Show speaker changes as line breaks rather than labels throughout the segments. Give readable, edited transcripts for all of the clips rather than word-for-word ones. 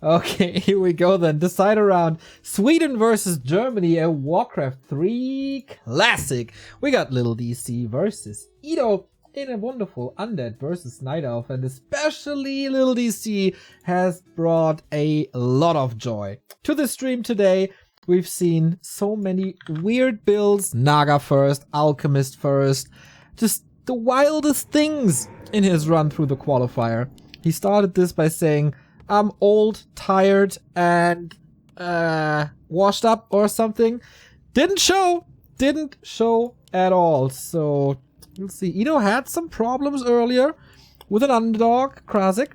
Okay, here we go then. Decider round. Sweden versus Germany, a Warcraft 3 classic. We got LiiLD.C versus Ito in a wonderful Undead versus Night Elf. And especially LiiLD.C has brought a lot of joy to the stream today. We've seen so many weird builds. Naga first, Alchemist first. Just the wildest things in his run through the qualifier. He started this by saying, I'm old, tired, and washed up or something. Didn't show at all. So let's see. Ito had some problems earlier with an underdog, Krasik.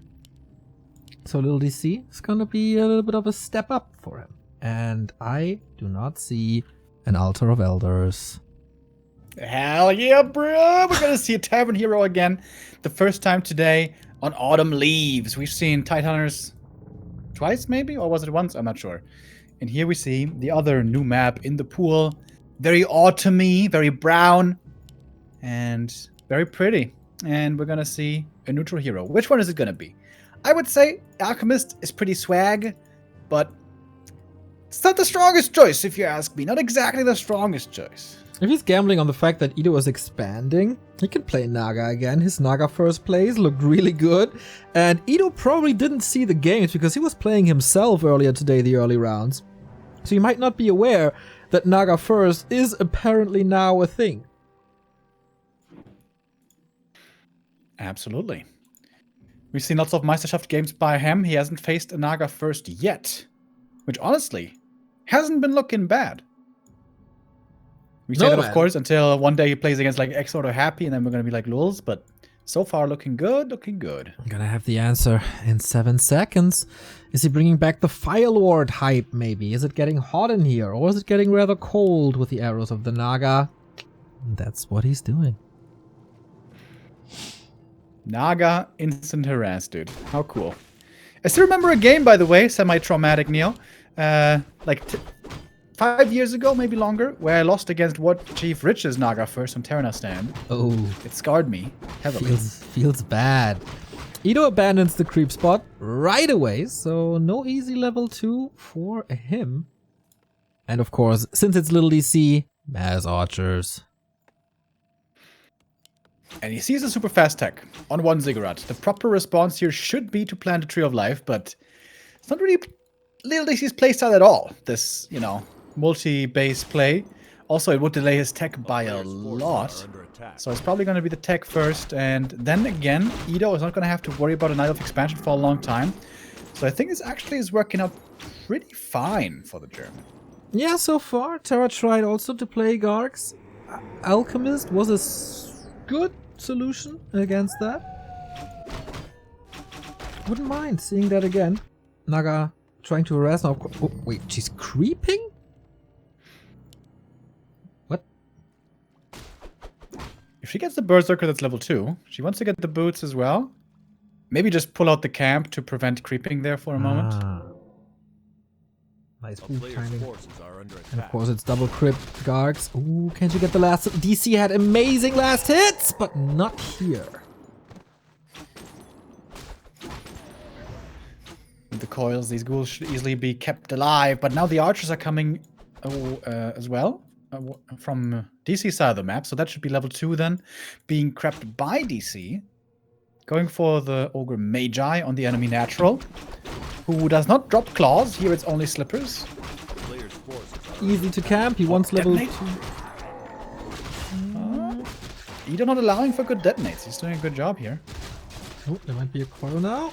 So LiiLD.C is gonna be a little bit of a step up for him. And I do not see an Altar of Elders.
Hell yeah, bro! We're gonna see a Tavern Hero again. The first time today on Autumn Leaves. We've seen Tidehunters twice, maybe? Or was it once? I'm not sure. And here we see the other new map in the pool. Very autumny, very brown, and very pretty. And we're gonna see a neutral hero. Which one is it gonna be? I would say Alchemist is pretty swag, but it's not the strongest choice, if you ask me. Not exactly the strongest choice.
If he's gambling on the fact that Ito is expanding, he can play Naga again. His Naga first plays looked really good. And Ito probably didn't see the games because he was playing himself earlier today, the early rounds. So you might not be aware that Naga first is apparently now a thing.
Absolutely. We've seen lots of Meisterschaft games by him. He hasn't faced a Naga first yet. Which honestly hasn't been looking bad. We say that, of course, until one day he plays against like Exort or Happy, and then we're going to be like LuLs, but so far looking good, looking good.
I'm going to have the answer in 7 seconds. Is he bringing back the Fire Lord hype, maybe? Is it getting hot in here, or is it getting rather cold with the arrows of the Naga? That's what he's doing.
Naga instant harass, dude. How cool. I still remember a game, by the way, semi-traumatic, Neil. Like 5 years ago, maybe longer, where I lost against War Chief Rich's Naga first on Terrana stand.
Oh.
It scarred me heavily.
Feels bad. Ito abandons the creep spot right away, so no easy level 2 for him. And of course, since it's LiiLD.C, mass archers.
And he sees a super fast tech on 1 Ziggurat. The proper response here should be to plant a Tree of Life, but it's not really LiiLD.C's playstyle at all. This, you know, multi-base play. Also, it would delay his tech by a lot. So it's probably going to be the tech first. And then again, Ito is not going to have to worry about a Night Elf expansion for a long time. So I think this actually is working out pretty fine for the German.
Yeah, so far. Terra tried also to play Gargs. Alchemist was a good solution against that. Wouldn't mind seeing that again. Naga trying to harass now. Oh, wait, she's creeping? What?
If she gets the Berserker, that's level 2. She wants to get the boots as well. Maybe just pull out the camp to prevent creeping there for a moment.
Nice boot timing. And of course it's double crit Gargs. Ooh, can't you get the last... DC had amazing last hits, but not here.
With the coils, these ghouls should easily be kept alive, but now the archers are coming as well from DC's side of the map, so that should be level 2 then, being crept by DC. Going for the Ogre Magi on the enemy natural, who does not drop claws. Here it's only slippers.
Easy to camp. He wants level 2.
Ito not allowing for good detonates. He's doing a good job here.
Oh, there might be a coil now.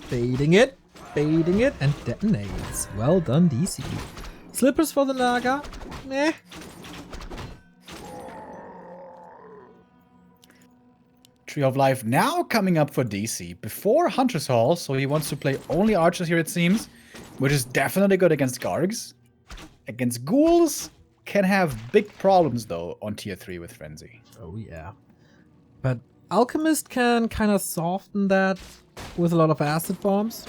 Baiting it, and detonates. Well done, DC. Slippers for the Naga. Meh.
Tree of Life now coming up for DC before Hunter's Hall, so he wants to play only archers here, it seems, which is definitely good against Gargs. Against ghouls, can have big problems though on tier 3 with Frenzy.
Oh yeah. But Alchemist can kind of soften that with a lot of acid bombs.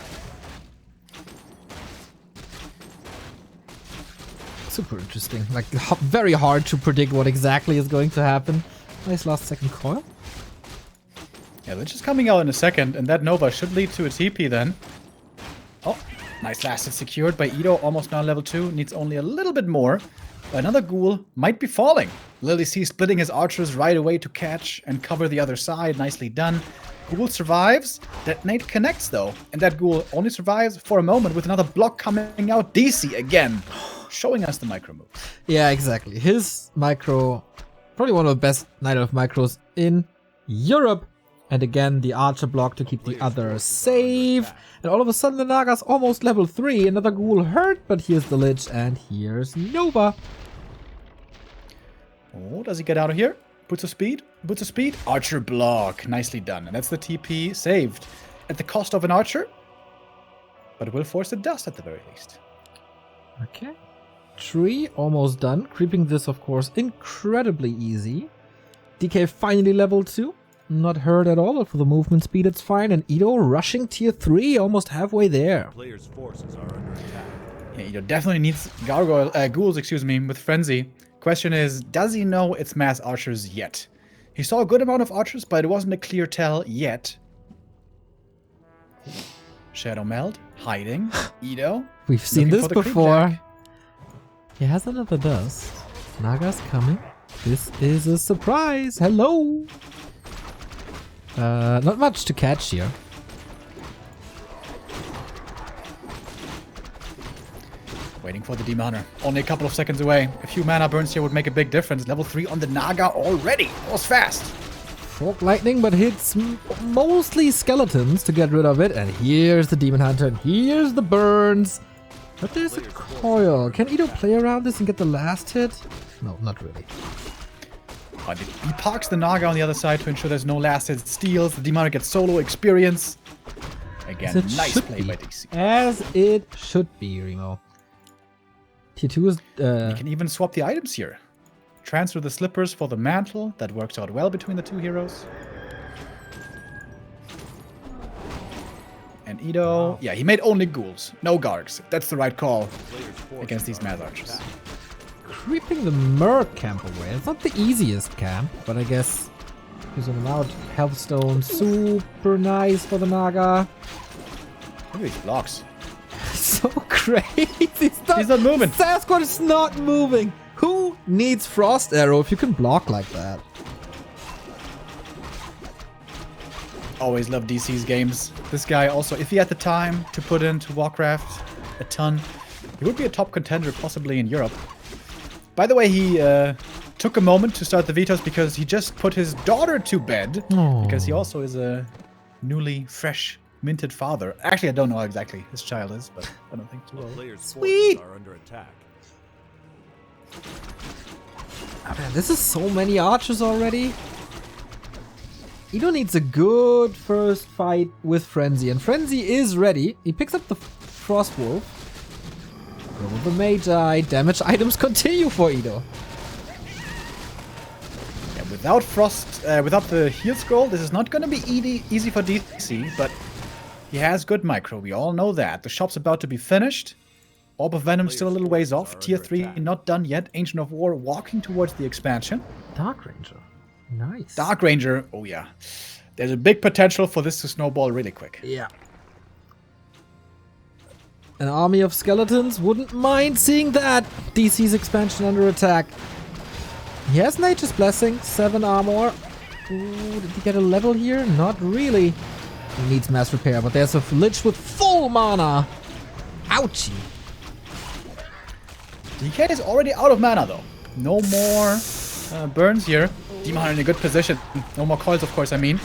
Super interesting. Like, very hard to predict what exactly is going to happen. Nice last second coil.
Yeah, they're just coming out in a second, and that Nova should lead to a TP then. Nice last hit secured by Ido, almost now level 2. Needs only a little bit more. Another ghoul might be falling. LiiLD.C splitting his archers right away to catch and cover the other side. Nicely done. Ghoul survives. Detonate connects though. And that ghoul only survives for a moment with another block coming out. DC again. Showing us the micro move.
Yeah, exactly. His micro, probably one of the best Night Elf micros in Europe. And again, the archer block to keep the others safe. And all of a sudden, the Naga's almost level 3. Another ghoul hurt, but here's the Lich, and here's Nova.
Oh, does he get out of here? Boots of speed. Boots of speed. Archer block. Nicely done. And that's the TP saved at the cost of an archer. But it will force the dust at the very least.
Okay. Tree almost done. Creeping this, of course, incredibly easy. DK finally level 2. Not hurt at all. For the movement speed, it's fine. And Ido rushing tier 3, almost halfway there.
Players' forces are under attack.
Yeah, Ido definitely needs ghouls, with Frenzy. Question is, does he know it's mass archers yet? He saw a good amount of archers, but it wasn't a clear tell yet. Shadow Meld, hiding. Ido.
We've seen this before.
Jack.
He has another dust. Naga's coming. This is a surprise. Hello. Not much to catch here.
Waiting for the Demon Hunter. Only a couple of seconds away. A few mana burns here would make a big difference. Level 3 on the Naga already. That was fast.
Fork lightning, but hits mostly skeletons to get rid of it. And here's the Demon Hunter, and here's the burns. But there's a coil. Can Ido play around this and get the last hit? No, not really.
He parks the Naga on the other side to ensure there's no last hit steals. The Demon Hunter gets solo experience. Again, nice play by DC.
As it should be, Remo. Tier 2 is...
You can even swap the items here. Transfer the slippers for the mantle. That works out well between the two heroes. And Ido... Yeah, he made only ghouls. No Gargs. That's the right call against these mass archers.
Creeping the Merc camp away. It's not the easiest camp, but I guess using them out. Health Stone, super nice for the Naga.
Look at these blocks.
So crazy. He's
not moving.
Sasquatch is not moving. Who needs Frost Arrow if you can block like that?
Always love DC's games. This guy also, if he had the time to put into Warcraft a ton, he would be a top contender possibly in Europe. By the way, he took a moment to start the Vetoes because he just put his daughter to bed.
Aww.
Because he also is a newly fresh minted father. Actually, I don't know how exactly his child is, but I don't think too old.
Sweet.
Are under attack.
Oh, man, this is so many archers already. Ido needs a good first fight with Frenzy, and Frenzy is ready. He picks up the Frost Wolf. Roll the Magi. Damage items continue for Ido.
Yeah, without Frost, without the heal scroll, this is not going to be easy for DC, but he has good micro. We all know that. The shop's about to be finished. Orb of Venom still a little ways off. Tier 3 not done yet. Ancient of War walking towards the expansion.
Dark Ranger. Nice.
Dark Ranger. Oh, yeah. There's a big potential for this to snowball really quick.
Yeah. An army of skeletons wouldn't mind seeing that. DC's expansion under attack. He has Nature's Blessing. 7 armor. Ooh, did he get a level here? Not really. He needs mass repair, but there's a Lich with full mana. Ouchie.
DK is already out of mana, though. No more burns here. Demon Hunter in a good position. No more coils, of course, I mean.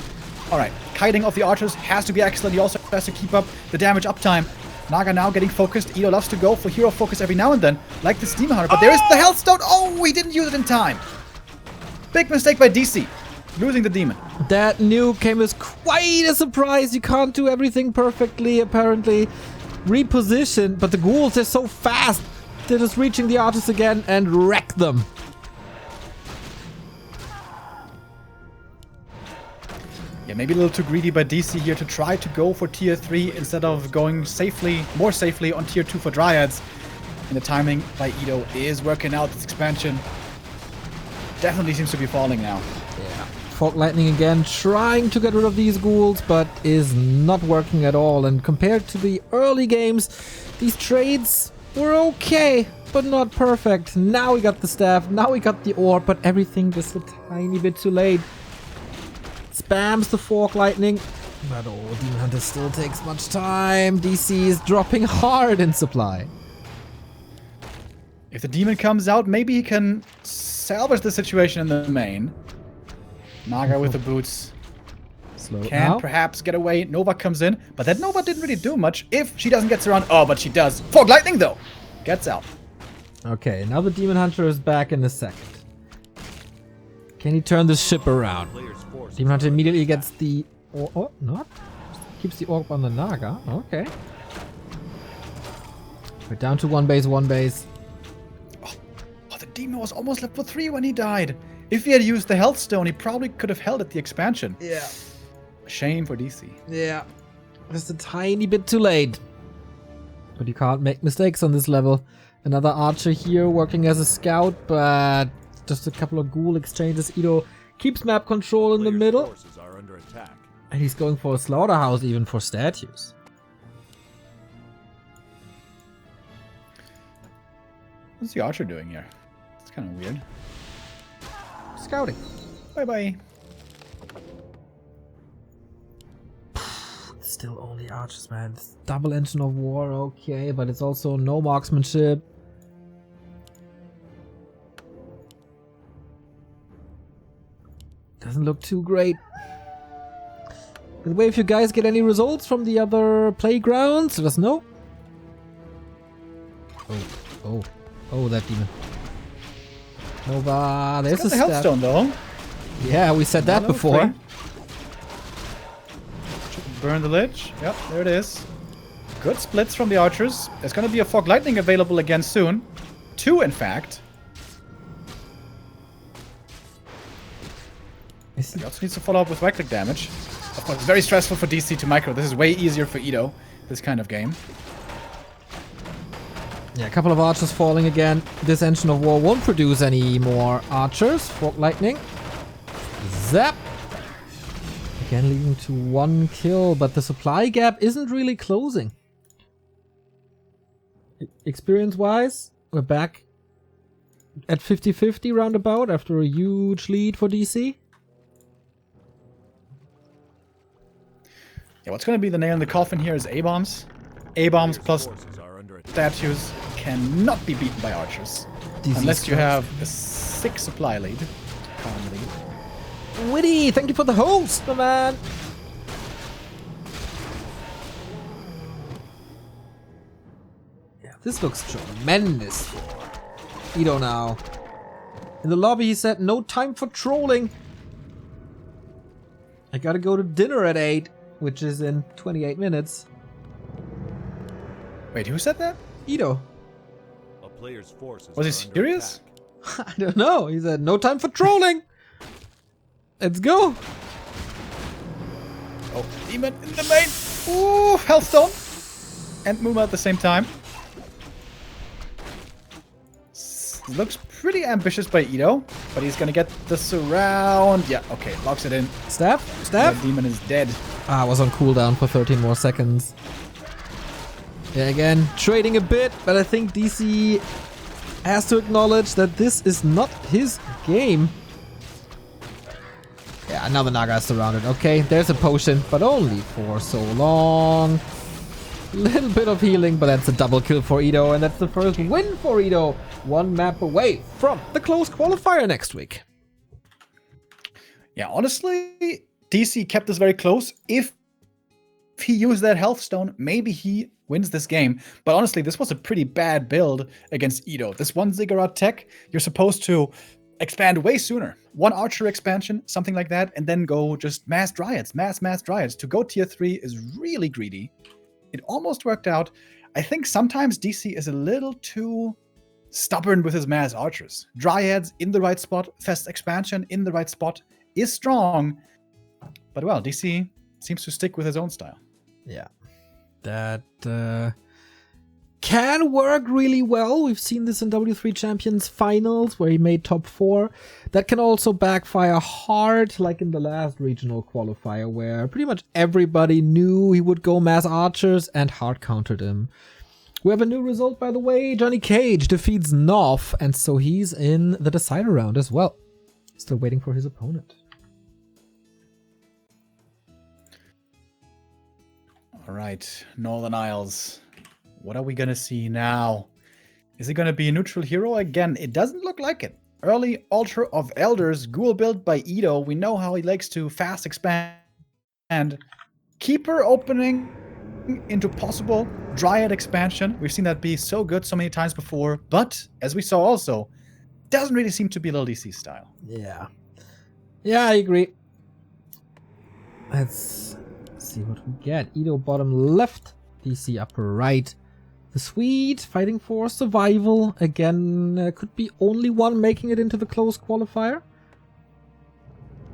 Alright, kiting of the archers has to be excellent. He also has to keep up the damage uptime. Naga now getting focused. Ido loves to go for hero focus every now and then, like this Demon Hunter. But there is the Health Stone. Oh, he didn't use it in time. Big mistake by DC. Losing the demon.
That nuke came as quite a surprise. You can't do everything perfectly, apparently. Reposition, but the ghouls are so fast. They're just reaching the archers again and wreck them.
Yeah, maybe a little too greedy by DC here to try to go for tier 3 instead of going more safely on tier 2 for Dryads. And the timing by Ido is working out. This expansion definitely seems to be falling now.
Yeah. Fog Lightning again, trying to get rid of these ghouls, but is not working at all. And compared to the early games, these trades were okay, but not perfect. Now we got the staff, now we got the orb, but everything just a tiny bit too late. Spams the Fog Lightning, but oh, Demon Hunter still takes much time. DC is dropping hard in supply.
If the demon comes out, maybe he can salvage the situation in the main. Naga with the boots.
Slow
Can
now.
perhaps get away. Nova comes in, but that Nova didn't really do much if she doesn't get around. Oh, but she does. Fog Lightning, though. Gets out.
Okay, now the Demon Hunter is back in a second. Can he turn this ship around?
Player's forces
Demon Hunter
are
immediately
under
gets the... Oh, not? Keeps the orb on the Naga. Okay. We're down to one base, one base.
Oh, the demon was almost left for 3 when he died. If he had used the health stone, he probably could have held at the expansion.
Yeah.
Shame for DC.
Yeah. Just a tiny bit too late. But you can't make mistakes on this level. Another archer here working as a scout, but just a couple of ghoul exchanges. Ido keeps map control in the
Player's
middle.
forces are under attack.
And he's going for a slaughterhouse even for statues.
What's the archer doing here? It's kind of weird.
Scouting.
Bye-bye.
Still only archers, man. It's double engine of war, okay, but it's also no marksmanship. Doesn't look too great. By the way, if you guys get any results from the other playgrounds, let us know. Oh, that demon. Nova, there's a
the health stone, though.
Yeah, we said that
Hello,
before.
Queen. Burn the lich. Yep, there it is. Good splits from the archers. There's going to be a Fog Lightning available again soon. 2, in fact. He also needs to follow up with right-click damage. Of course, it's very stressful for DC to micro. This is way easier for Ido, this kind of game.
Yeah, a couple of archers falling again. This engine of war won't produce any more archers. Fog Lightning. Zap! Again leading to 1 kill, but the supply gap isn't really closing. Experience-wise, we're back at 50-50 roundabout after a huge lead for DC.
Yeah, what's going to be the nail in the coffin here is A-bombs. A-bombs plus
Forces are under attack.
statues cannot be beaten by archers.
DC
Unless you
strikes.
have a 6 supply lead. Common lead.
Witty, thank you for the host, my man. Yeah, this looks tremendous for Ido now. In the lobby, he said, no time for trolling. I gotta go to dinner at 8, which is in 28 minutes.
Wait, who said that?
Ido.
A player's forces
Was he
are under
serious?
attack.
I don't know. He said, no time for trolling. Let's go.
Oh, demon in the main. Ooh, health stone. And Muma at the same time. Looks pretty ambitious by Ido, but he's gonna get the surround. Yeah, okay, locks it in.
Stab,
The
stab.
demon is dead.
Ah, I was on cooldown for 13 more seconds. Yeah, again, trading a bit, but I think DC has to acknowledge that this is not his game. Yeah, now the Naga is surrounded. Okay, there's a potion, but only for so long. Little bit of healing, but that's a double kill for Ido, and that's the first win for Ido. 1 map away from the close qualifier next week.
Yeah, honestly, DC kept this very close. If he used that health stone, maybe he wins this game. But honestly, this was a pretty bad build against Ido. This 1 ziggurat tech, you're supposed to expand way sooner. 1 archer expansion, something like that, and then go just mass dryads, mass dryads. To go tier 3 is really greedy. It almost worked out. I think sometimes DC is a little too stubborn with his mass archers. Dryads in the right spot, fast expansion in the right spot is strong. But well, DC seems to stick with his own style.
Yeah. That can work really well. We've seen this in W3 Champions finals where he made top 4. That can also backfire hard, like in the last regional qualifier where pretty much everybody knew he would go mass archers and hard countered him. We have a new result, by the way. Johnny Cage defeats Noff, and so he's in the decider round as well. Still waiting for his opponent.
All right, Northern Isles. What are we gonna see now? Is it gonna be a neutral hero again? It doesn't look like it. Early Altar of Elders, ghoul built by Ito. We know how he likes to fast expand. And Keeper opening into possible Dryad expansion. We've seen that be so good so many times before. But, as we saw also, doesn't really seem to be LiiLD.C style.
Yeah. Yeah, I agree. Let's see what we get. Ito bottom left, DC upper right. The Swede fighting for survival. Again, could be only one making it into the close qualifier.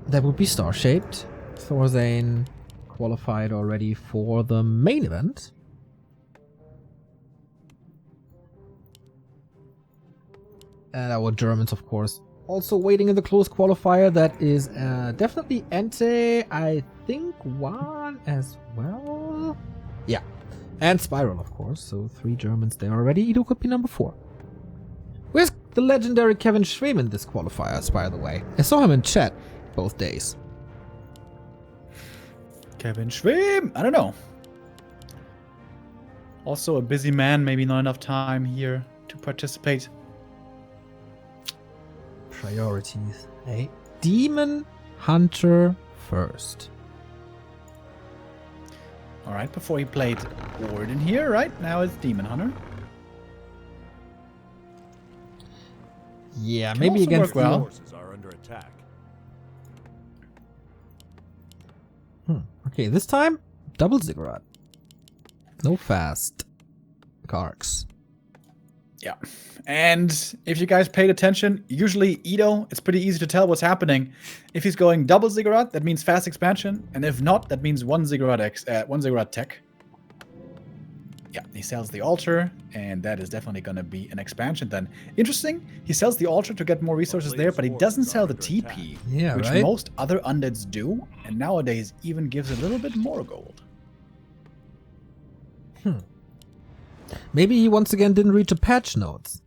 That would be star-shaped. Thorzane qualified already for the main event. And our Germans, of course, also waiting in the close qualifier. That is definitely Ente. I think one as well. Yeah. And Spiral, of course. So 3 Germans there already. Ito could be number 4. Where's the legendary Kevin Schwem in this qualifiers, by the way? I saw him in chat both days.
Kevin Schwem! I don't know. Also a busy man. Maybe not enough time here to participate.
Priorities. Hey, Demon Hunter first.
Alright, before he played Warden here, right? Now it's Demon Hunter.
Yeah,
Can
maybe
also
against
work well.
Forces are under attack.
Okay, this time double ziggurat. No fast Karks.
Yeah. And if you guys paid attention, usually Ito, it's pretty easy to tell what's happening. If he's going double ziggurat, that means fast expansion. And if not, that means one ziggurat tech. Yeah, he sells the altar, and that is definitely going to be an expansion then. Interesting, he sells the altar to get more resources there, but he doesn't sell the TP,
Yeah,
which
right?
most other undeads do, and nowadays even gives a little bit more gold.
Maybe he once again didn't reach a patch notes.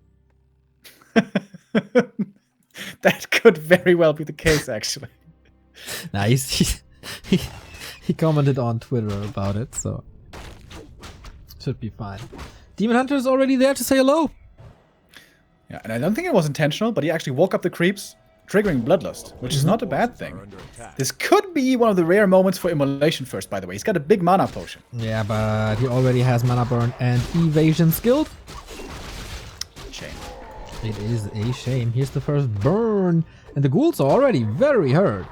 That could very well be the case, actually.
Nah, he commented on Twitter about it, so should be fine. Demon Hunter is already there to say hello.
Yeah, and I don't think it was intentional, but he actually woke up the creeps, triggering Bloodlust, which is not a bad thing. This could be one of the rare moments for Immolation first, by the way. He's got a big mana potion.
Yeah, but he already has mana burn and evasion skilled.
Shame.
It is a shame. Here's the first burn, and the ghouls are already very hurt.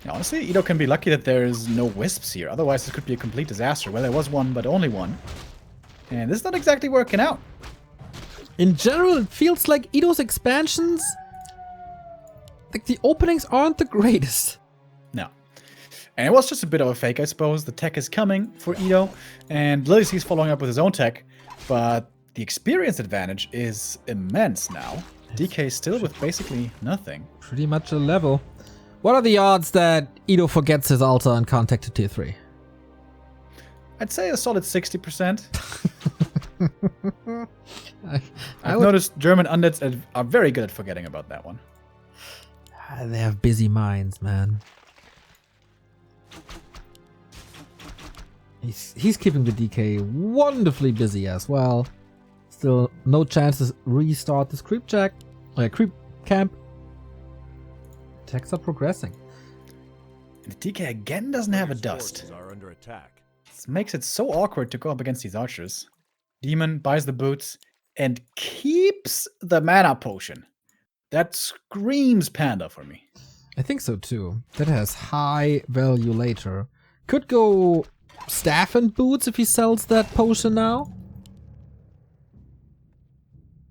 Yeah, honestly, Ito can be lucky that there's no wisps here. Otherwise, this could be a complete disaster. Well, there was one, but only one. And this is not exactly working out.
In general, it feels like Ito's expansions, like the openings aren't the greatest.
No. And it was just a bit of a fake, I suppose. The tech is coming for Ito, and LiiLD.C is following up with his own tech, but the experience advantage is immense now. DK still with basically nothing.
Pretty much a level. What are the odds that Ito forgets his altar and can't tech to tier 3?
I'd say a solid 60%. I've
would-
noticed German undeads are very good at forgetting about that one.
They have busy minds, man. He's keeping the DK wonderfully busy as well. Still no chance to restart this creep camp. Techs are progressing.
And the DK again doesn't have a
Players'
dust.
forces are under attack.
This makes it so awkward to go up against these archers. Demon buys the boots and keeps the mana potion. That screams Panda for me.
I think so too. That has high value later. Could go staff and boots if he sells that potion now.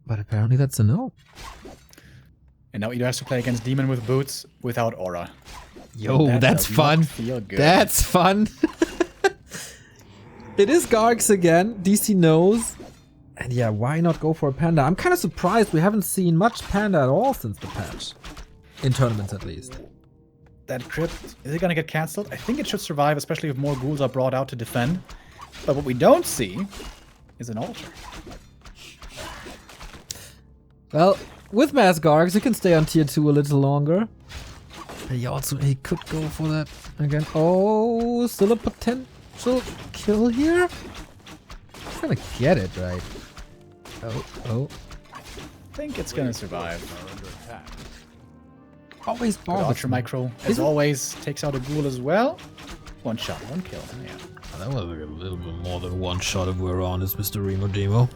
But apparently that's a no.
And now Ito has to play against Demon with boots without aura.
Yo,
That
that's
does
fun.
not feel good.
That's fun. It is Gargs again. DC knows. And yeah, why not go for a Panda? I'm kind of surprised we haven't seen much Panda at all since the patch. In tournaments, at least.
That crypt, is it gonna get cancelled? I think it should survive, especially if more ghouls are brought out to defend. But what we don't see is an altar.
Well, with Mass Gargs, he can stay on tier 2 a little longer. He could go for that again. Oh, still a potential kill here? He's gonna get it, right? Oh.
I think it's gonna survive.
Always
Good Archer Micro, as always, takes out a ghoul as well. One shot, one kill. Yeah.
That was a little bit more than one shot if we're honest, Mr. Remo Demo.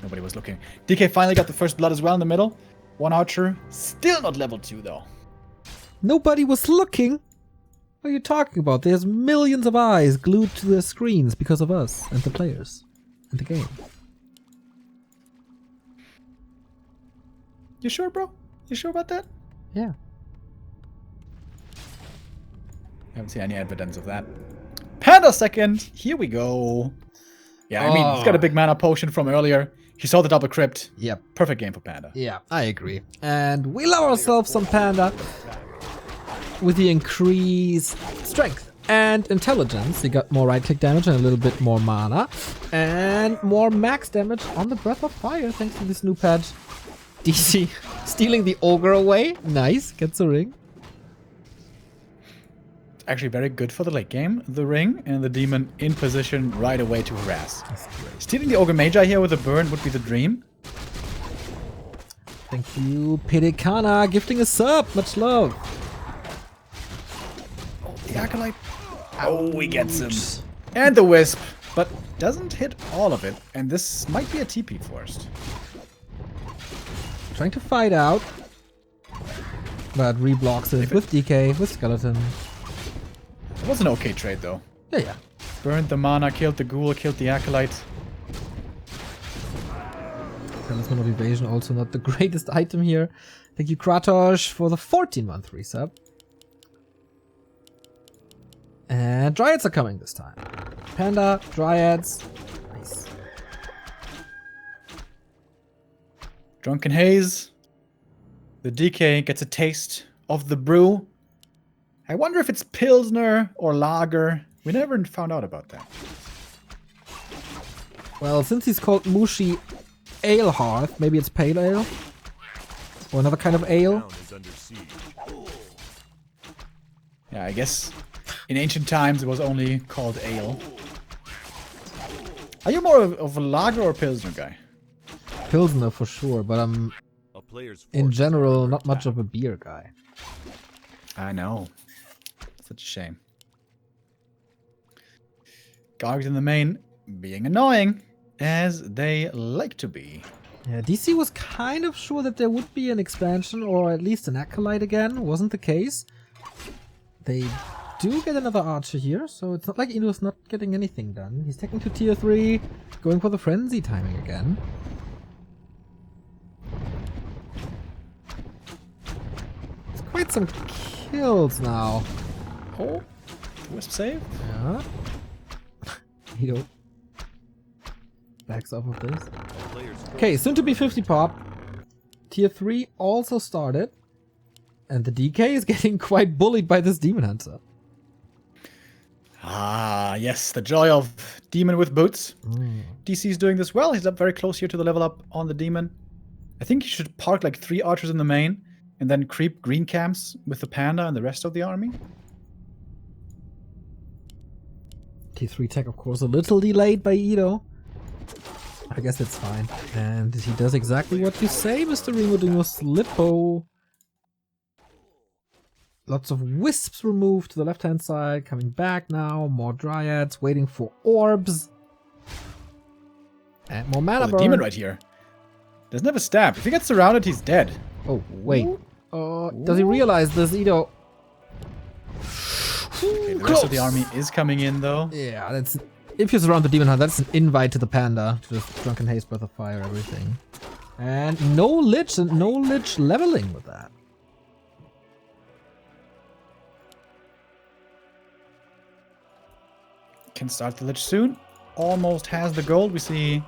Nobody was looking. DK finally got the first blood as well in the middle. One Archer, still not level 2 though.
Nobody was looking? What are you talking about? There's millions of eyes glued to their screens because of us and the players and the game.
You sure, bro? You sure about that?
Yeah.
Haven't seen any evidence of that. Panda second. Here we go. Yeah, I mean, he's got a big mana potion from earlier. He saw the double crypt.
Yep.
Perfect game for Panda.
Yeah, I agree. And we love ourselves some Panda with the increased strength and intelligence. He got more right click damage and a little bit more mana. And more max damage on the Breath of Fire thanks to this new patch. DC stealing the ogre away. Nice. Gets a ring.
It's actually very good for the late game. The ring and the demon in position right away to harass. Stealing the ogre magi here with a burn would be the dream.
Thank you, Pedicana, gifting a sub. Much love.
Oh, the acolyte. Oh, he gets him. And the wisp, but doesn't hit all of it. And this might be a TP forced.
Trying to fight out, but reblocks it with DK, with Skeleton.
It was an okay trade though.
Yeah.
Burned the mana, killed the ghoul, killed the acolyte.
Talisman of Evasion, also not the greatest item here. Thank you, Kratos, for the 14-month resub. And Dryads are coming this time. Panda, Dryads. Nice.
Drunken Haze. The DK gets a taste of the brew. I wonder if it's Pilsner or Lager. We never found out about that.
Well, since he's called Mushi Ale Hearth, maybe it's Pale Ale? Or another kind of ale?
Yeah, I guess in ancient times it was only called ale. Are you more of a Lager or Pilsner guy?
Pilsner for sure, but I'm in general not much of a beer guy.
I know. Such a shame. Gargs in the main being annoying, as they like to be.
Yeah, DC was kind of sure that there would be an expansion or at least an acolyte again. Wasn't the case. They do get another archer here, so it's not like Ino's not getting anything done. He's taking to tier 3, going for the frenzy timing again. It's quite some kills now.
Oh, wisp save?
Yeah. Ino backs off of this. Okay, soon to be 50 pop. Tier 3 also started. And the DK is getting quite bullied by this Demon Hunter.
Ah, yes, the joy of Demon with boots. DC is doing this well. He's up very close here to the level up on the Demon. I think he should park like 3 archers in the main and then creep green camps with the Panda and the rest of the army.
T3 tech, of course, a little delayed by Ido. I guess it's fine. And he does exactly what you say, Mr. Remo, doing a Slippo. Lots of wisps removed to the left-hand side, coming back now. More Dryads, waiting for orbs. And more mana burn.
Demon right here. Doesn't have a stab. If he gets surrounded, he's dead.
Oh, wait. Does he realize this, Ido?
Okay, the rest of the army is coming in, though.
Yeah, that's... If you surround the Demon Hunter, that's an invite to the Panda. Just Drunken Haze, Breath of Fire, everything. And no Lich, and no Lich leveling with that.
Can start the Lich soon. Almost has the gold. We see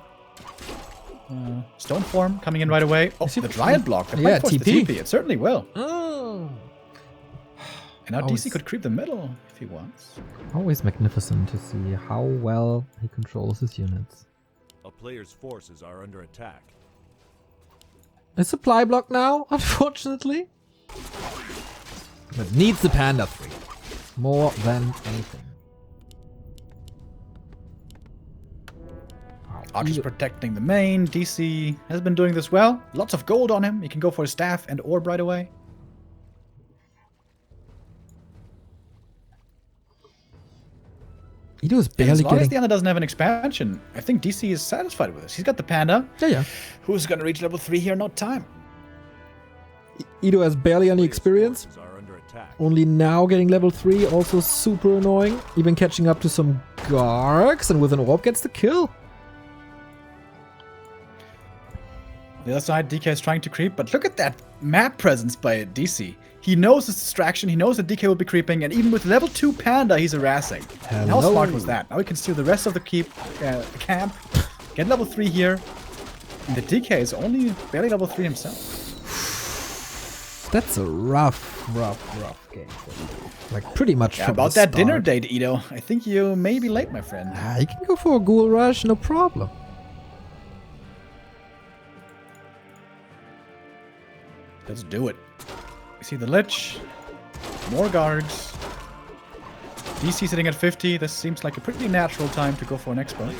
Stone Form coming in right away. Oh, the Dryad block. That might force the TP. It certainly will.
Oh.
And now DC could creep the middle if he wants.
Always magnificent to see how well he controls his units.
A player's forces are under attack.
A supply block now, unfortunately. But needs the Panda 3. More than anything.
Archer's protecting the main. DC has been doing this well. Lots of gold on him. He can go for a staff and orb right away.
Ido is barely
as long
getting...
as the Panda doesn't have an expansion, I think DC is satisfied with this. He's got the Panda.
Yeah.
Who's going to reach level 3 here in no time?
Ido has barely any experience. Only now getting level 3, also super annoying. Even catching up to some Gargs, and with an orb gets the kill.
On the other side, DK is trying to creep, but look at that map presence by DC. He knows his distraction, he knows that DK will be creeping, and even with level 2 Panda, he's harassing. And how smart was that? Now he can steal the rest of the camp, get level 3 here, and the DK is only barely level 3 himself.
That's a rough game for Ido. Like, pretty much from
about
the
that
start.
dinner date, Ido. I think you may be late, my friend.
You can go for a Ghoul Rush, no problem.
Let's do it. We see the Lich. More guards. DC sitting at 50. This seems like a pretty natural time to go for an expo.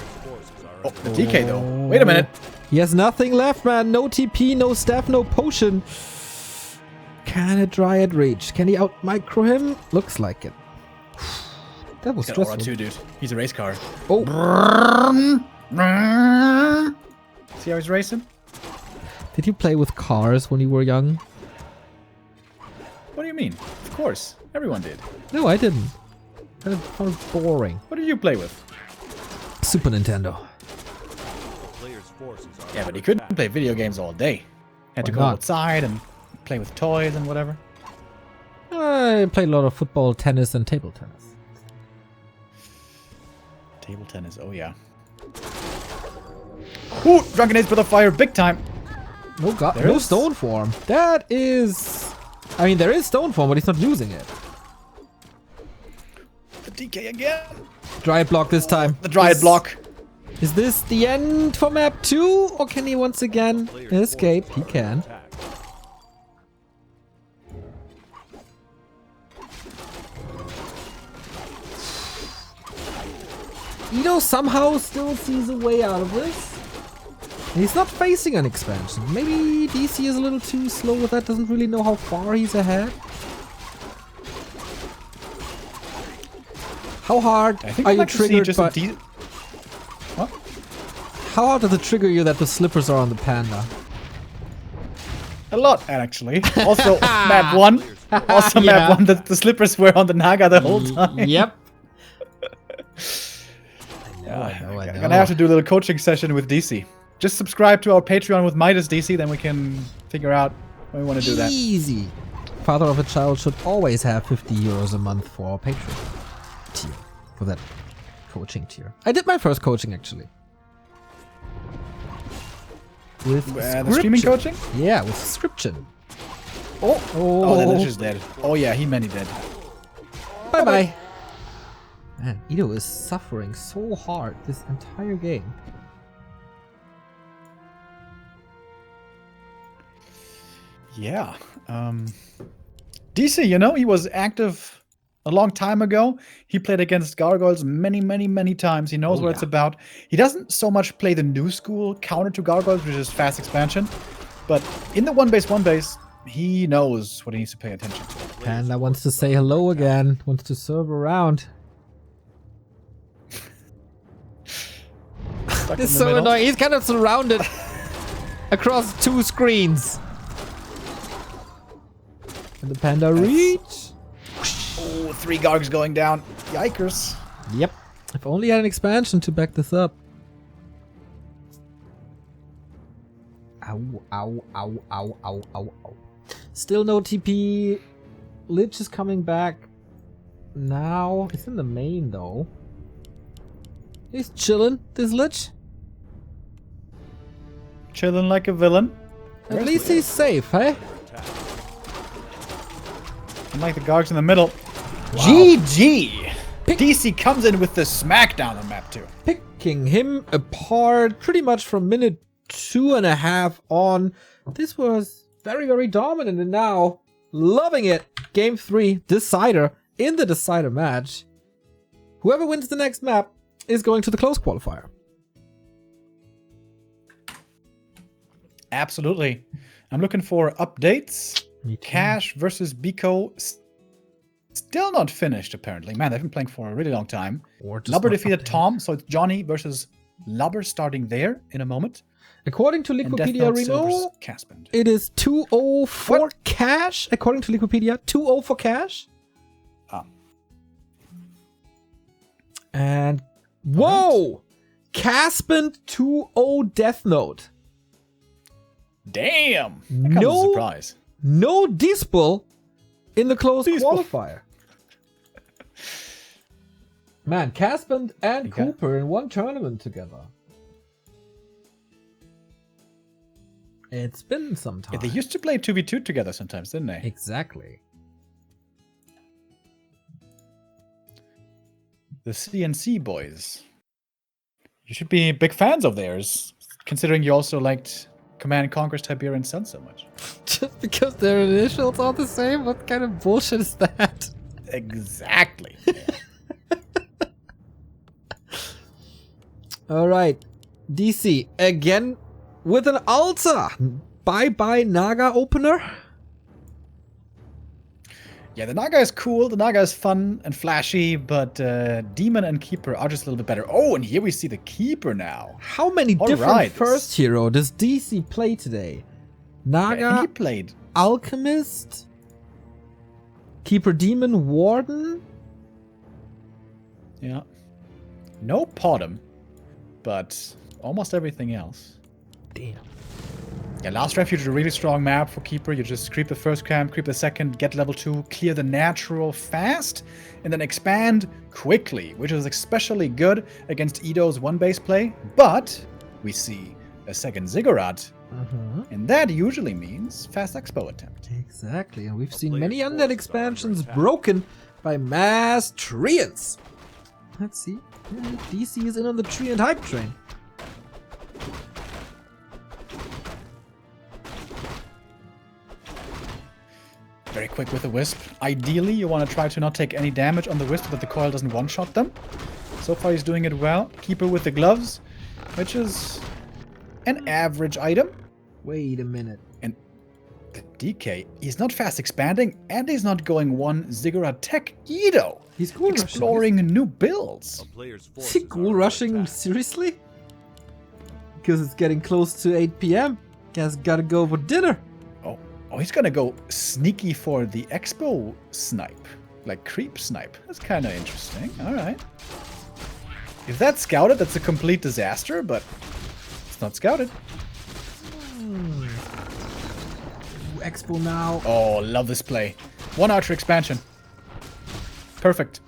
Oh, the DK though. Wait a minute.
He has nothing left, man. No TP, no staff, no potion. Can a Dryad reach? Can he out-micro him? Looks like it. That was
He's got
stressful.
aura too, dude. He's a race car.
Oh.
See how he's racing?
Did you play with cars when you were young?
What do you mean? Of course. Everyone did.
No, I didn't. That sounds boring.
What did you play with?
Super Nintendo.
Yeah, but he couldn't play video games all day. Had to go outside and play with toys and whatever.
I played a lot of football, tennis, and table tennis.
Table tennis, oh yeah. Ooh, Drunken Ace with a fire, big time.
No god, no stone form. That is... I mean, there is stone form, but he's not using it.
The DK again.
Dryad block this time.
The Dryad block.
Is this the end for map 2? Or can he once again escape? He can. Ido somehow still sees a way out of this. And he's not facing an expansion. Maybe DC is a little too slow with that, doesn't really know how far he's ahead. How hard are you triggered by...
What?
How hard does it trigger you that the slippers are on the Panda?
A lot, actually. Also, map 1. Also, map 1, the slippers were on the Naga the whole time.
Yep.
I know. I'm gonna have to do a little coaching session with DC. Just subscribe to our Patreon with Midas DC, then we can figure out when we want to do that.
Easy. Father of a child should always have 50 euros a month for our Patreon tier. For that coaching tier. I did my first coaching actually. With
the streaming coaching?
Yeah, with subscription.
Oh, that Lich is dead. Oh yeah, he many dead.
Bye-bye. Man, Ido is suffering so hard this entire game.
Yeah. DC, you know, he was active a long time ago. He played against Gargoyles many times. He knows what it's about. He doesn't so much play the new school counter to Gargoyles, which is fast expansion. But in the 1-base, he knows what he needs to pay attention to.
Panda wants to say hello again. Wants to serve around. It's so annoying. He's kind of surrounded across 2 screens. Can the Panda reach?
Oh, 3 Gargs going down. Yikers.
Yep. If only had an expansion to back this up. Ow, ow, ow, ow, ow, ow, ow. Still no TP. Lich is coming back now. It's in the main though. He's chilling, this lich.
Chilling like a villain.
At least he's safe, hey?
Unlike the guards in the middle. GG! DC comes in with the smackdown on map 2.
Picking him apart pretty much from minute 2.5 on. This was very, very dominant, and now loving it. Game 3, decider in the decider match. Whoever wins the next map is going to the close qualifier.
Absolutely. I'm looking for updates. Cash versus Biko. Still not finished, apparently. Man, they've been playing for a really long time. Lubber defeated Tom, so it's Johnny versus Lubber starting there in a moment.
According to Liquipedia Remo, it is 2-0 for Cash. According to Liquipedia, 2-0 for Cash. And whoa! Caspin 2-0 Death Note.
Damn! That comes as a surprise.
No Dispel in the close qualifier. Man, Caspin and Cooper in one tournament together. It's been some time.
Yeah, they used to play 2v2 together sometimes, didn't they?
Exactly.
The CNC boys. You should be big fans of theirs, considering you also liked Command & Conquer's Tiberian Sun so much.
Just because their initials are the same? What kind of bullshit is that?
Exactly.
Alright. DC, again with an altar. Bye-bye Naga opener.
Yeah, the Naga is cool, the Naga is fun and flashy, but Demon and Keeper are just a little bit better. Oh, and here we see the Keeper now.
How many different first hero does DC play today? Naga,
yeah, he played
Alchemist, Keeper Demon, Warden.
Yeah. No Potom, but almost everything else.
Damn.
Yeah, Last Refuge is a really strong map for Keeper. You just creep the first camp, creep the second, get level 2, clear the natural fast, and then expand quickly, which is especially good against Ido's one-base play. But we see a second Ziggurat, and that usually means fast expo attempt.
Exactly, and we've seen many undead expansions broken by mass treants. Let's see. DC is in on the treant hype train.
Very quick with the Wisp. Ideally, you want to try to not take any damage on the Wisp so that the coil doesn't one-shot them. So far, he's doing it well. Keeper with the gloves, which is an average item.
Wait a minute.
And the DK, he's not fast expanding, and he's not going one Ziggurat tech Ido.
He's cool
exploring new builds.
Is he cool rushing? Seriously? Because it's getting close to 8 p.m. Guys gotta go for dinner.
Oh, he's gonna go sneaky for the expo snipe. Like creep snipe. That's kind of interesting. Alright. If that's scouted, that's a complete disaster, but it's not scouted.
Expo now.
Oh, love this play. One archer expansion. Perfect.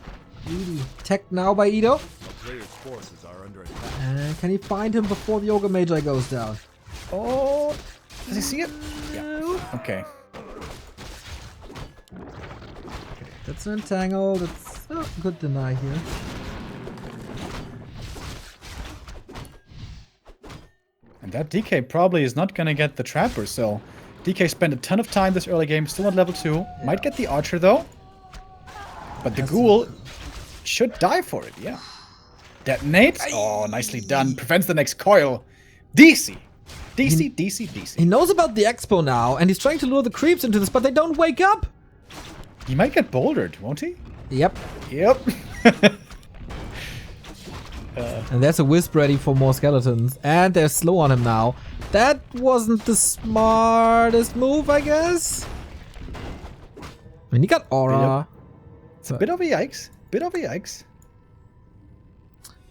Tech now by Ido.
Player's forces are under attack.
Can he find him before the Ogre Magi goes down?
Oh, does he see it? Yeah. Okay.
That's an entangle. That's a good deny here.
And that DK probably is not gonna get the Trapper, so DK spent a ton of time this early game, still at level 2. Yeah. Might get the Archer though. But the Ghoul should die for it, yeah. Detonates. Oh, nicely done. Prevents the next coil. DC. DC.
He knows about the Expo now, and he's trying to lure the creeps into this, but they don't wake up.
He might get bouldered, won't he?
Yep. And there's a Wisp ready for more skeletons, and they're slow on him now. That wasn't the smartest move, I guess. I mean, he got aura.
It's a bit of a yikes.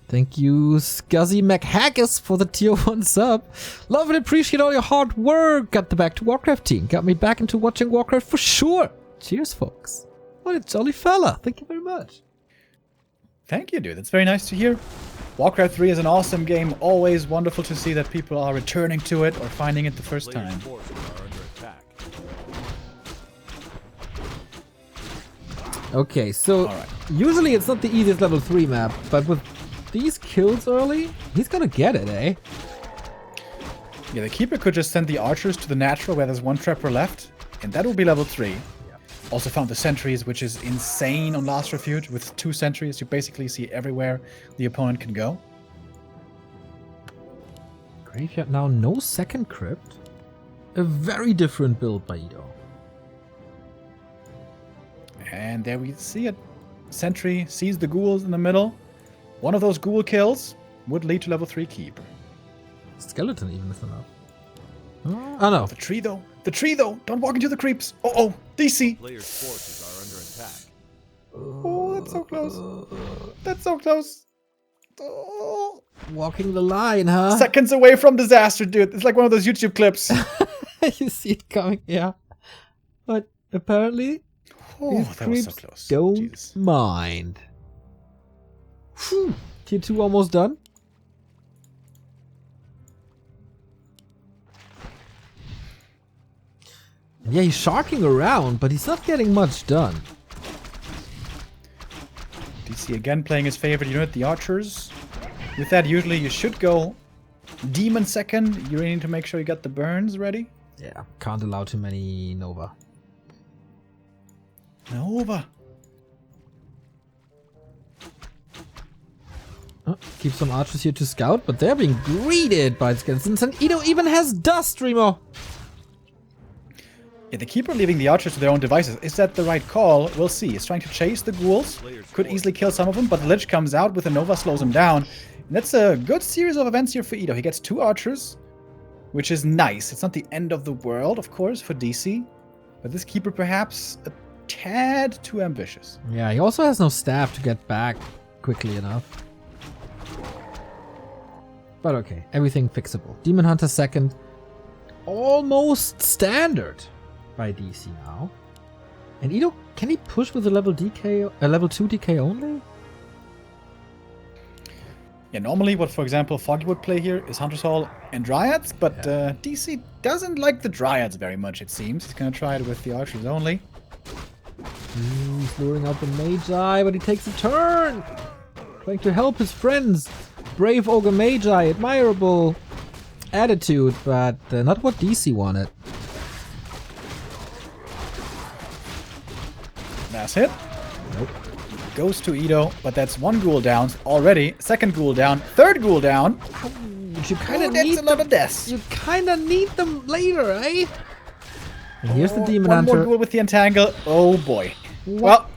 Thank you, Scuzzy McHaggis, for the tier 1 sub. Love and appreciate all your hard work. Got the Back to Warcraft team. Got me back into watching Warcraft for sure. Cheers, folks. What a jolly fella. Thank you very much.
Thank you, dude. That's very nice to hear. Warcraft 3 is an awesome game. Always wonderful to see that people are returning to it or finding it the first
Players'
time.
forces are under attack.
Okay, so
Alright.
usually it's not the easiest level 3 map, but with these kills early, he's gonna get it, eh?
Yeah, the Keeper could just send the archers to the natural where there's one trapper left, and that will be level 3. Also found the sentries, which is insane on Last Refuge. With 2 sentries, you basically see everywhere the opponent can go.
Graveyard now, no second crypt. A very different build by Ido.
And there we see it. Sentry sees the ghouls in the middle. One of those ghoul kills would lead to level 3 Keeper.
Skeleton even is enough. Oh no.
The tree though. The tree though. Don't walk into the creeps. Oh, DC.
Players' forces are under attack.
Oh, that's so close. That's so close. Oh.
Walking the line, huh?
Seconds away from disaster, dude. It's like one of those YouTube clips.
You see it coming, yeah. But apparently,
Oh,
these
that was so
creeps
close.
don't
Jesus.
mind. Whew. Tier 2 almost done. Yeah, he's sharking around, but he's not getting much done.
DC again playing his favorite unit, the archers. With that, usually you should go demon second. You really need to make sure you got the burns ready.
Yeah, can't allow too many Nova.
Nova.
Oh, keep some archers here to scout, but they're being greeted by the skeletons, and Ido even has dust, Remo!
Yeah, the Keeper leaving the archers to their own devices. Is that the right call? We'll see. He's trying to chase the ghouls. Could easily kill some of them, but the Lich comes out with a Nova, slows him down. And that's a good series of events here for Ido. He gets 2 archers, which is nice. It's not the end of the world, of course, for DC. But this Keeper perhaps a tad too ambitious.
Yeah, he also has no staff to get back quickly enough. But okay, everything fixable. Demon Hunter second. Almost standard by DC now. And Ido, can he push with a level 2 DK only?
Yeah, normally what, for example, Foggy would play here is Hunter's Hall and Dryads, but DC doesn't like the Dryads very much, it seems. He's gonna try it with the archers only.
He's luring out the Magi, but he takes a turn! Trying to help his friends. Brave Ogre Magi, admirable attitude, but not what DC wanted.
That's it.
Nope.
Goes to Ido, but that's 1 ghoul down already. 2nd ghoul down. 3rd ghoul down.
You kind of
That's
need
a lot of deaths.
You kind of need them later, eh? And here's the Demon
One
Hunter.
more ghoul with the entangle. Oh boy.
What?
Well,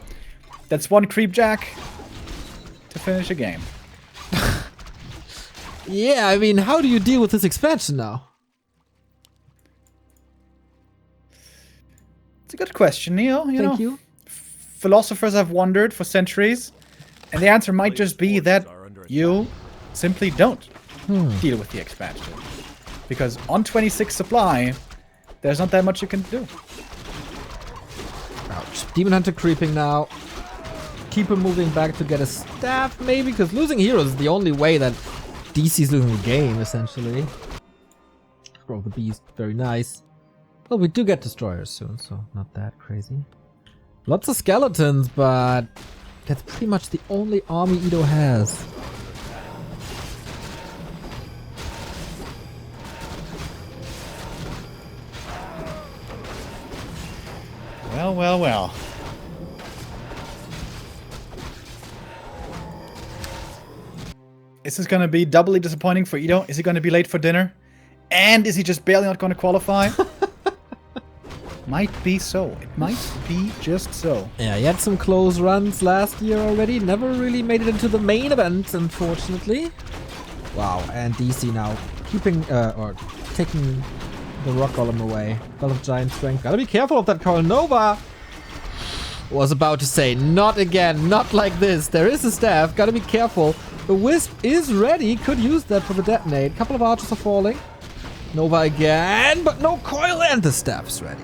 that's 1 creep jack to finish a game.
Yeah, I mean, how do you deal with this expansion now?
It's a good question, Neil.
Thank you.
Philosophers have wondered for centuries, and the answer might just be that you simply don't deal with the expansion. Because on 26 supply, there's not that much you can do.
Ouch. Demon Hunter creeping now. Keeper moving back to get a staff, maybe? Because losing heroes is the only way that DC's losing the game, essentially. Throw the beast, very nice. Well, we do get destroyers soon, so not that crazy. Lots of skeletons, but that's pretty much the only army Ido has.
Well, well, well. Is this going to be doubly disappointing for Ido? Is he going to be late for dinner? And is he just barely not going to qualify? Might be so. It might be just so.
Yeah, he had some close runs last year already. Never really made it into the main event, unfortunately. Wow, and DC now keeping, or taking the rock golem away. God of Giant Strength. Gotta be careful of that Coral Nova. Was about to say, not again, not like this. There is a staff, gotta be careful. The Wisp is ready, could use that for the detonate. Couple of archers are falling. Nova again, but no coil, and the staff's ready.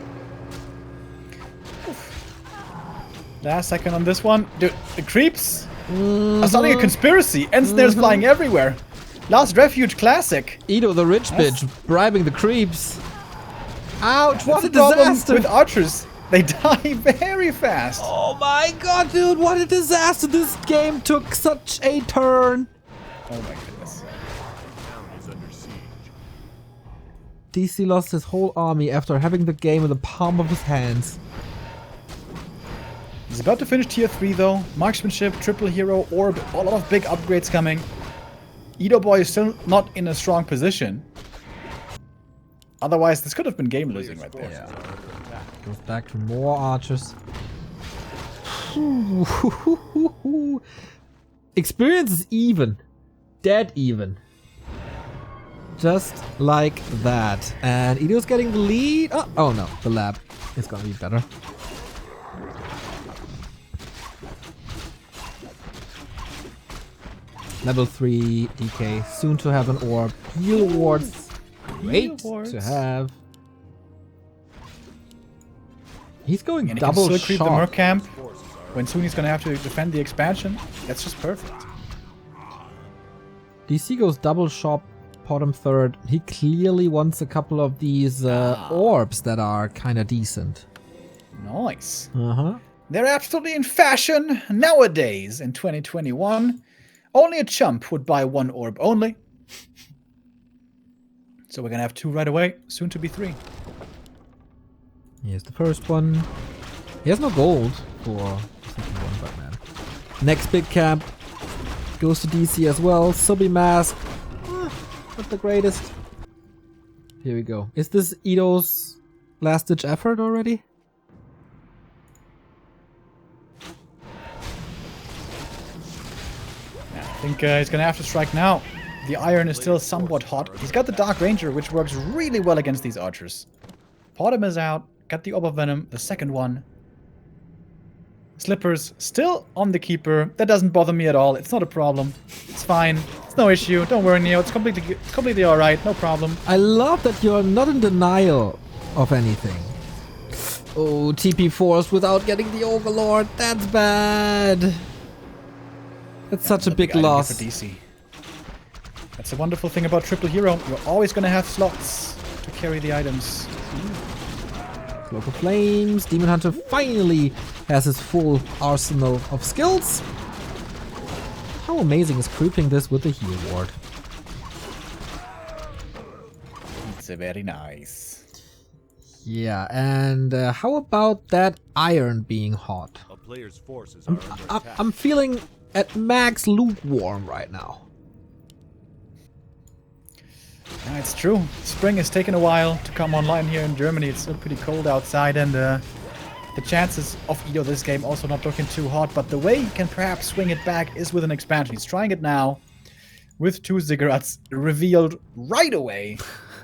Last second on this one. Dude, the creeps I'm starting a conspiracy. End snares flying everywhere. Last Refuge classic.
Ido, the rich bitch, bribing the creeps. Ouch, what a
That's the problem
disaster.
with archers. They die very fast.
Oh my god, dude, what a disaster. This game took such a turn.
Oh my goodness.
Town is under siege.
DC lost his whole army after having the game in the palm of his hands.
He's about to finish tier 3 though. Marksmanship, triple hero, orb, a lot of big upgrades coming. Ido Boy is still not in a strong position. Otherwise, this could have been game losing right there.
Yeah. Goes back to more archers. Experience is even. Dead even. Just like that. And Ido's getting the lead. Oh no, the lab is gonna be better. Level 3 DK, soon to have an orb. Heal awards, great to have. He's going
And he
double
can still creep the
shot.
Merc camp when soon he's gonna have to defend the expansion. That's just perfect.
DC goes double shot, bottom third. He clearly wants a couple of these orbs that are kind of decent.
Nice.
Uh-huh.
They're absolutely in fashion nowadays in 2021. Only a chump would buy one orb only. So we're gonna have 2 right away, soon to be 3.
Here's the first one. He has no gold for the second one, but man. Next big camp goes to DC as well. Subby mask. Not the greatest. Here we go. Is this Ido's last ditch effort already?
I think he's gonna have to strike now. The iron is still somewhat hot. He's got the Dark Ranger, which works really well against these archers. Bottom is out. Got the Orb of Venom, the second one. Slippers still on the keeper. That doesn't bother me at all. It's not a problem. It's fine. It's no issue. Don't worry, Neo. It's completely all right. No problem.
I love that you're not in denial of anything. Oh, TP force without getting the Overlord. That's bad. That's such a big
item here
loss.
for DC. That's a wonderful thing about Triple Hero. You're always going to have slots to carry the items.
Cloak of Flames. Demon Hunter finally has his full arsenal of skills. How amazing is creeping this with the heal ward?
It's very nice.
Yeah, and how about that iron being hot?
A player's forces are under attack.
I'm feeling at max lukewarm right now.
Yeah, it's true. Spring has taken a while to come online here in Germany. It's still pretty cold outside, and the chances of Ido this game also not looking too hot. But the way he can perhaps swing it back is with an expansion. He's trying it now with 2 ziggurats revealed right away.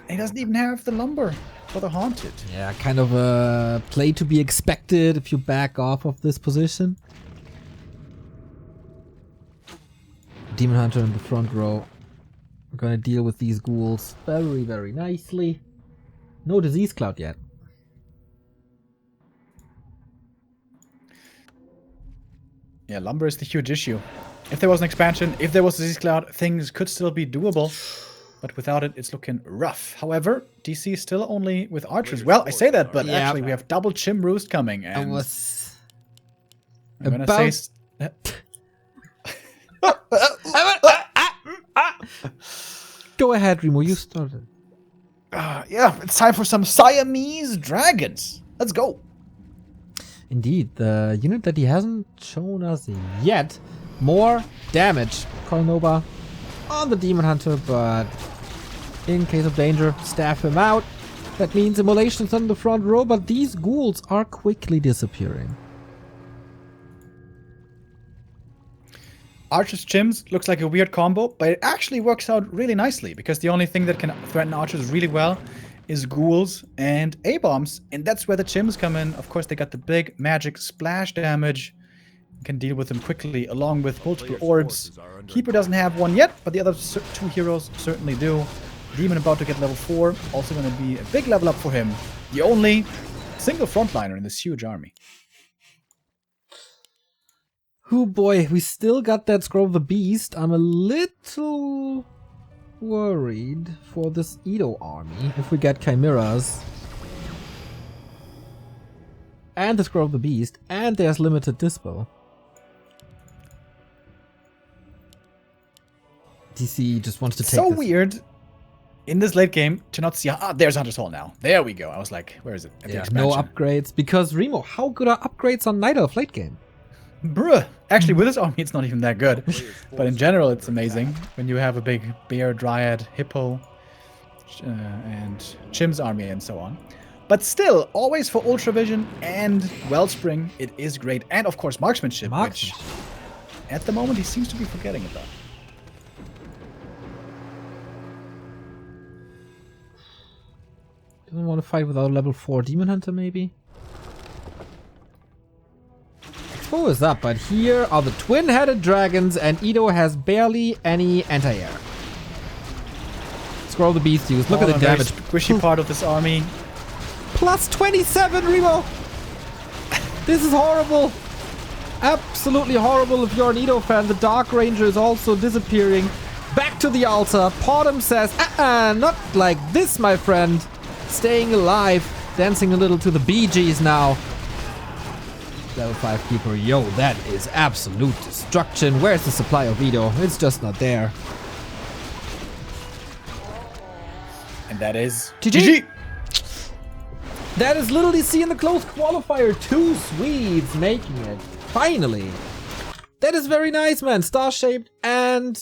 And he doesn't even have the lumber for the Haunted.
Yeah, kind of a play to be expected if you back off of this position. Demon Hunter in the front row. We're gonna deal with these ghouls very, very nicely. No disease cloud yet.
Yeah, lumber is the huge issue. If there was an expansion, if there was a disease cloud, things could still be doable. But without it, it's looking rough. However, DC is still only with archers. Well, I say that, but
Yeah.
actually we have double Chim Roost coming.
I
And
was
I'm gonna
about-
say...
Go ahead, Remo, you started.
yeah, it's time for some Siamese dragons. Let's go.
Indeed, the unit that he hasn't shown us yet. More damage. Colnova on the Demon Hunter, but in case of danger, staff him out. That means immolations on the front row, but these ghouls are quickly disappearing.
Archers Chims looks like a weird combo, but it actually works out really nicely because the only thing that can threaten archers really well is ghouls and A-bombs, and that's where the Chims come in. Of course, they got the big magic splash damage. You can deal with them quickly along with multiple orbs. Keeper doesn't have one yet, but the other 2 heroes certainly do. Demon about to get level 4, also going to be a big level up for him. The only single frontliner in this huge army.
Oh boy, we still got that Scroll of the Beast. I'm a little worried for this Edo army if we get Chimeras. And the Scroll of the Beast, and there's limited dispo. DC just wants to take
So
this.
weird in this late game to not see. There's Hunter's Hall now. There we go. I was like, where is it? At the
Yeah,
expansion.
no upgrades. Because Remo, how good are upgrades on Night Elf late game?
Bruh. Actually, with this army, it's not even that good. But in general, it's amazing when you have a big bear, dryad, hippo, and Chim's army and so on. But still, always for Ultravision and Wellspring, it is great. And of course, Marksmanship, which at the moment he seems to be forgetting about.
Doesn't want to fight without a level 4 Demon Hunter, maybe? Expo is up, but here are the twin-headed dragons, and Edo has barely any anti-air. Scroll the Beast use. Look at the damage.
Squishy part of this army.
Plus 27, Remo! This is horrible! Absolutely horrible if you're an Edo fan. The Dark Ranger is also disappearing. Back to the altar. Portum says, not like this, my friend. Staying alive. Dancing a little to the Bee Gees now. Level 5 Keeper. Yo, that is absolute destruction. Where's the supply of Edo? It's just not there.
And that is
GG! That is LiiLD.C in the close qualifier. 2 Swedes making it. Finally. That is very nice, man. Star-Shaped and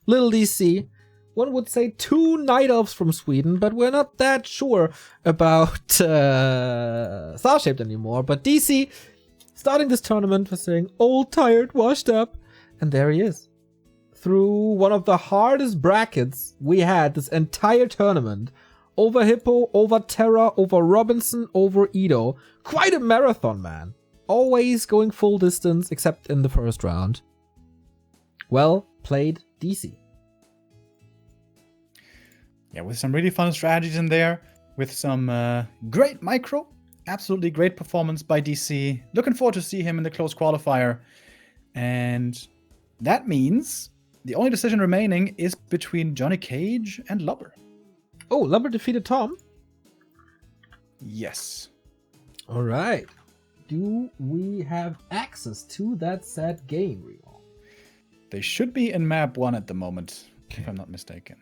LiiLD.C. One would say 2 Night Elves from Sweden, but we're not that sure about Star-Shaped anymore. But DC, starting this tournament, was saying, old, tired, washed up. And there he is. Through one of the hardest brackets we had this entire tournament. Over Hippo, over Terra, over Robinson, over Edo. Quite a marathon, man. Always going full distance, except in the first round. Well played, DC.
Yeah, with some really fun strategies in there. With some great micro. Absolutely great performance by DC. Looking forward to see him in the close qualifier. And that means the only decision remaining is between Johnny Cage and Lubber.
Oh, Lubber defeated Tom?
Yes.
All right. Do we have access to that sad game, Remo?
They should be in map 1 at the moment, if I'm not mistaken.